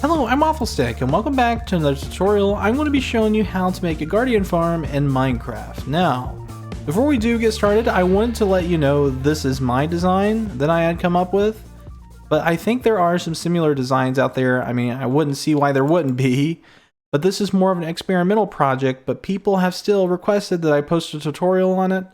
Hello, I'm Awfulstick, and welcome back to another tutorial. I'm going to be showing you how to make a guardian farm in Minecraft. Now, before we do get started, I wanted to let you know this is my design that I had come up with, but I think there are some similar designs out there. I mean, I wouldn't see why there wouldn't be, but this is more of an experimental project, but people have still requested that I post a tutorial on it.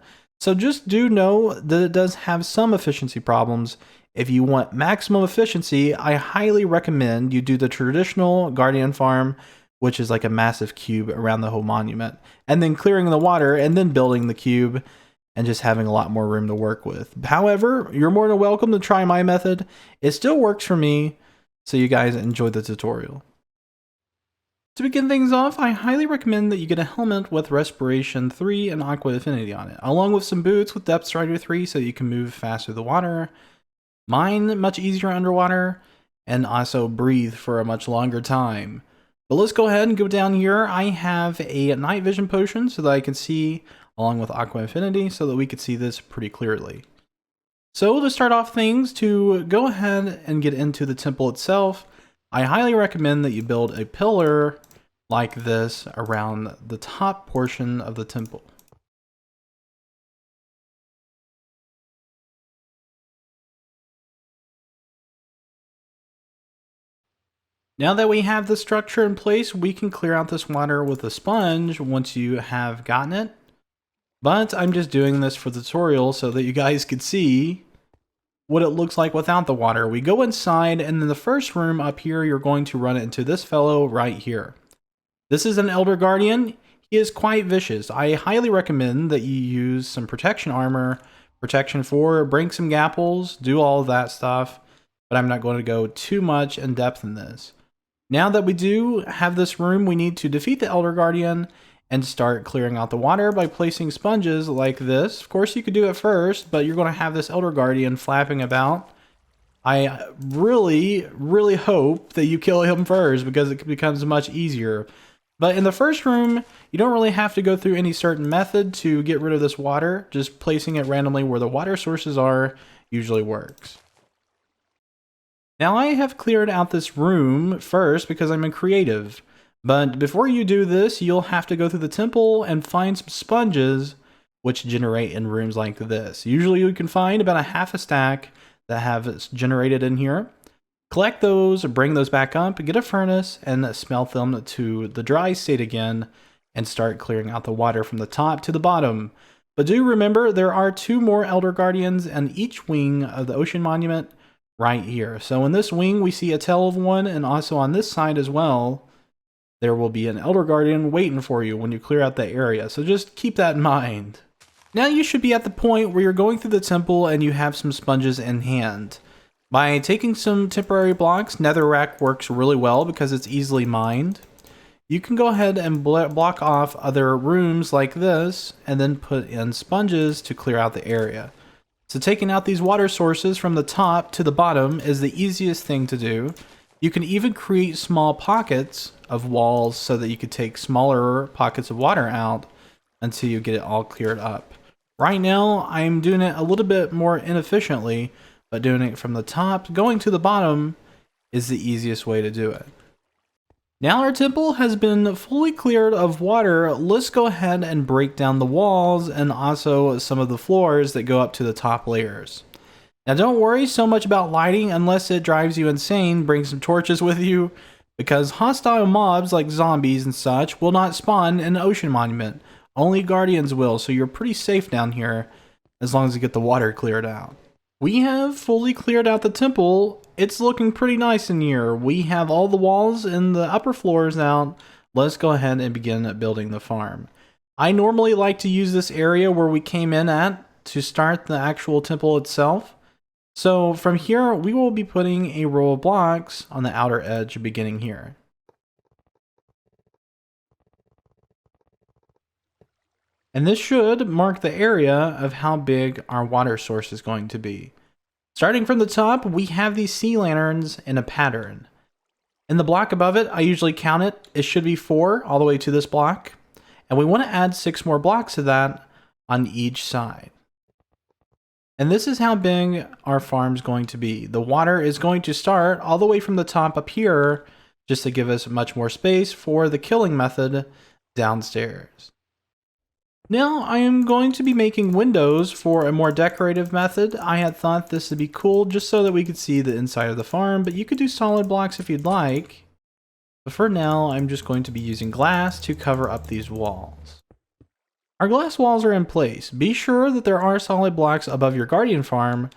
So just do know that it does have some efficiency problems. If you want maximum efficiency, I highly recommend you do the traditional guardian farm, which is like a massive cube around the whole monument, and then clearing the water and then building the cube and just having a lot more room to work with. However, you're more than welcome to try my method. It still works for me, so you guys enjoy the tutorial. To begin things off, I highly recommend that you get a helmet with Respiration 3 and Aqua Affinity on it, along with some boots with Depth Strider 3 so you can move fast through the water, mine much easier underwater, and also breathe for a much longer time. But let's go ahead and go down here. I have a night vision potion so that I can see, along with Aqua Affinity, so that we can see this pretty clearly. So to start off things, to go ahead and get into the temple itself, I highly recommend that you build a pillar like this around the top portion of the temple. Now that we have the structure in place, we can clear out this water with a sponge once you have gotten it. But I'm just doing this for the tutorial so that you guys could see what it looks like without the water. We go inside, and in the first room up here, you're going to run into this fellow right here. This is an Elder Guardian. He is quite vicious. I highly recommend that you use some protection armor, protection 4, bring some gapples, do all of that stuff, but I'm not going to go too much in depth in this. Now that we do have this room, we need to defeat the Elder Guardian and start clearing out the water by placing sponges like this. Of course, you could do it first, but you're going to have this Elder Guardian flapping about. I really, really hope that you kill him first because it becomes much easier. But in the first room, you don't really have to go through any certain method to get rid of this water. Just placing it randomly where the water sources are usually works. Now I have cleared out this room first because I'm a creative, but before you do this, you'll have to go through the temple and find some sponges which generate in rooms like this. Usually you can find about a half a stack that have generated in here. Collect those, bring those back up, get a furnace, and smelt them to the dry state again, and start clearing out the water from the top to the bottom. But do remember, there are 2 more Elder Guardians in each wing of the Ocean Monument, right here. So in this wing, we see a tail of one, and also on this side as well, there will be an Elder Guardian waiting for you when you clear out the area. So just keep that in mind. Now you should be at the point where you're going through the temple and you have some sponges in hand. By taking some temporary blocks, netherrack works really well because it's easily mined. You can go ahead and block off other rooms like this, and then put in sponges to clear out the area. So taking out these water sources from the top to the bottom is the easiest thing to do. You can even create small pockets of walls so that you could take smaller pockets of water out until you get it all cleared up. Right now, I'm doing it a little bit more inefficiently, but doing it from the top going to the bottom is the easiest way to do it. Now our temple has been fully cleared of water. Let's go ahead and break down the walls and also some of the floors that go up to the top layers. Now don't worry so much about lighting unless it drives you insane. Bring some torches with you because hostile mobs like zombies and such will not spawn in the Ocean Monument. Only guardians will, so you're pretty safe down here as long as you get the water cleared out. We have fully cleared out the temple. It's looking pretty nice in here. We have all the walls and the upper floors out. Let's go ahead and begin building the farm. I normally like to use this area where we came in at to start the actual temple itself. So from here, we will be putting a row of blocks on the outer edge beginning here. And this should mark the area of how big our water source is going to be. Starting from the top, we have these sea lanterns in a pattern. In the block above it, I usually count it. It should be 4 all the way to this block. And we want to add 6 more blocks to that on each side. And this is how big our farm's going to be. The water is going to start all the way from the top up here just to give us much more space for the killing method downstairs. Now I am going to be making windows for a more decorative method. I had thought this would be cool just so that we could see the inside of the farm, but you could do solid blocks if you'd like. But for now, I'm just going to be using glass to cover up these walls. Our glass walls are in place. Be sure that there are solid blocks above your guardian farm,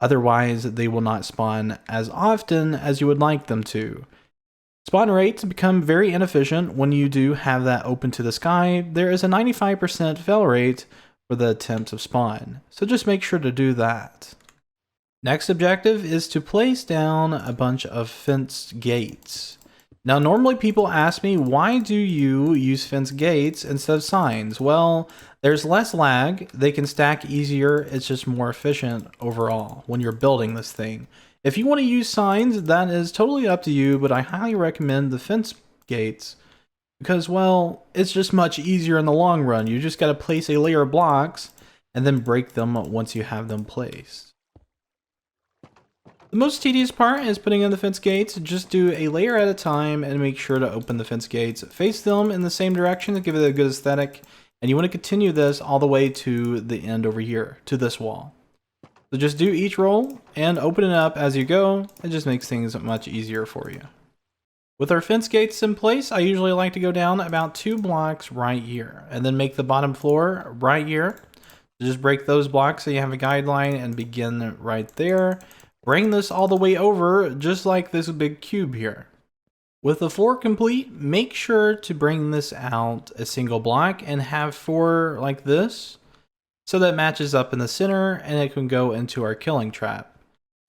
otherwise they will not spawn as often as you would like them to. Spawn rates become very inefficient when you do have that open to the sky. There is a 95% fail rate for the attempts of spawn, so just make sure to do that. Next objective is to place down a bunch of fenced gates. Now normally people ask me, why do you use fenced gates instead of signs? Well, there's less lag, they can stack easier, it's just more efficient overall when you're building this thing. If you want to use signs, that is totally up to you, but I highly recommend the fence gates because, well, it's just much easier in the long run. You just got to place a layer of blocks and then break them once you have them placed. The most tedious part is putting in the fence gates. Just do a layer at a time and make sure to open the fence gates. Face them in the same direction to give it a good aesthetic. And you want to continue this all the way to the end over here, to this wall. So just do each roll and open it up as you go. It just makes things much easier for you. With our fence gates in place, I usually like to go down about 2 blocks right here and then make the bottom floor right here. So just break those blocks so you have a guideline and begin right there. Bring this all the way over just like this big cube here. With the floor complete, make sure to bring this out a single block and have 4 like this, so that matches up in the center and it can go into our killing trap.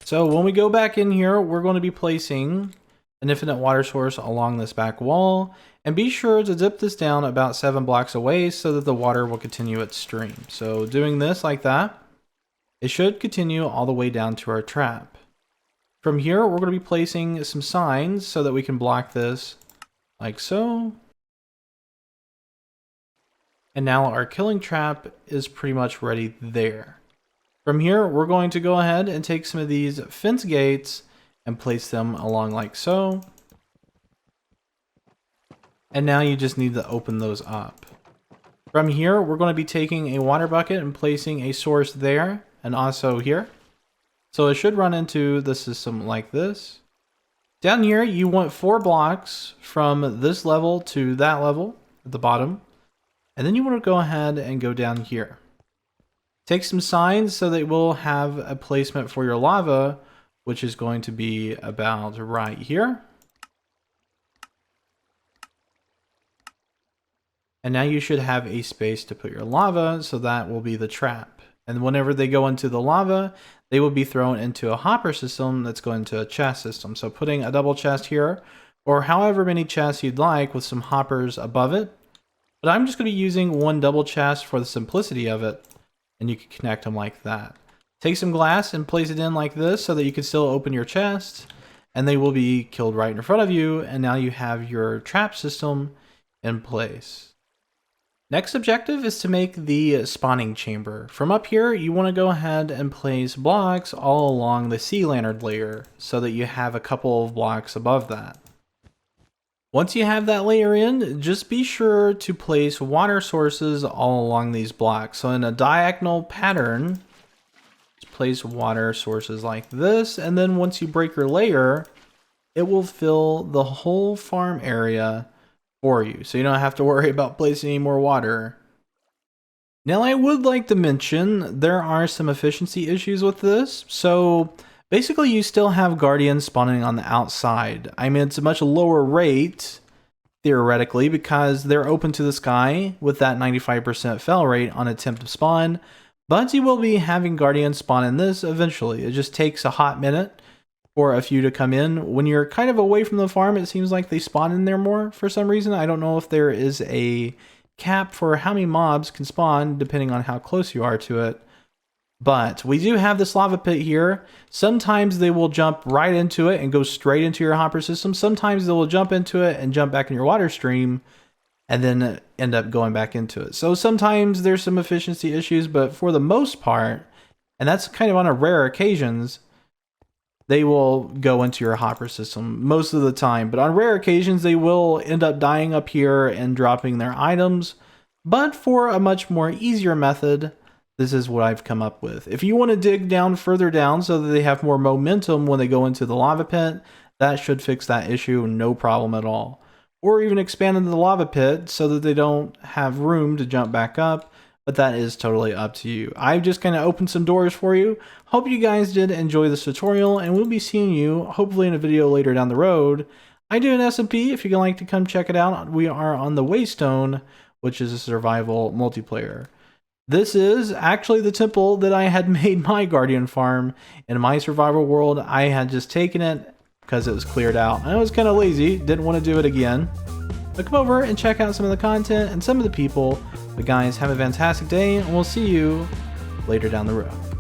So when we go back in here, we're going to be placing an infinite water source along this back wall, and be sure to dip this down about 7 blocks away so that the water will continue its stream. So doing this like that, it should continue all the way down to our trap. From here, we're going to be placing some signs so that we can block this like so. And now our killing trap is pretty much ready there. From here, we're going to go ahead and take some of these fence gates and place them along like so. And now you just need to open those up. From here, we're going to be taking a water bucket and placing a source there and also here. So it should run into the system like this. Down here, you want 4 blocks from this level to that level at the bottom. And then you want to go ahead and go down here. Take some signs so that we'll have a placement for your lava, which is going to be about right here. And now you should have a space to put your lava, so that will be the trap. And whenever they go into the lava, they will be thrown into a hopper system that's going to a chest system. So putting a double chest here, or however many chests you'd like with some hoppers above it. But I'm just going to be using 1 double chest for the simplicity of it, and you can connect them like that. Take some glass and place it in like this so that you can still open your chest, and they will be killed right in front of you, and now you have your trap system in place. Next objective is to make the spawning chamber. From up here, you want to go ahead and place blocks all along the sea lantern layer so that you have a couple of blocks above that. Once you have that layer in, just be sure to place water sources all along these blocks. So in a diagonal pattern, just place water sources like this, and then once you break your layer, it will fill the whole farm area for you. So you don't have to worry about placing any more water. Now I would like to mention there are some efficiency issues with this. So basically, you still have guardians spawning on the outside. I mean, it's a much lower rate, theoretically, because they're open to the sky with that 95% fail rate on attempt to spawn. But you will be having guardians spawn in this eventually. It just takes a hot minute for a few to come in. When you're kind of away from the farm, it seems like they spawn in there more for some reason. I don't know if there is a cap for how many mobs can spawn depending on how close you are to it. But we do have this lava pit here. Sometimes they will jump right into it and go straight into your hopper system. Sometimes they will jump into it and jump back in your water stream and then end up going back into it. So sometimes there's some efficiency issues, but for the most part, and that's kind of on a rare occasions, they will go into your hopper system most of the time. But on rare occasions, they will end up dying up here and dropping their items. But for a much more easier method, this is what I've come up with. If you want to dig down further down so that they have more momentum when they go into the lava pit, that should fix that issue, no problem at all. Or even expand into the lava pit so that they don't have room to jump back up, but that is totally up to you. I've just kind of opened some doors for you. Hope you guys did enjoy this tutorial, and we'll be seeing you hopefully in a video later down the road. I do an SMP if you'd like to come check it out. We are on the Waystone, which is a survival multiplayer. This is actually the temple that I had made my Guardian farm in my survival world. I had just taken it because it was cleared out. I was kind of lazy, didn't want to do it again. But come over and check out some of the content and some of the people. But guys, have a fantastic day, and we'll see you later down the road.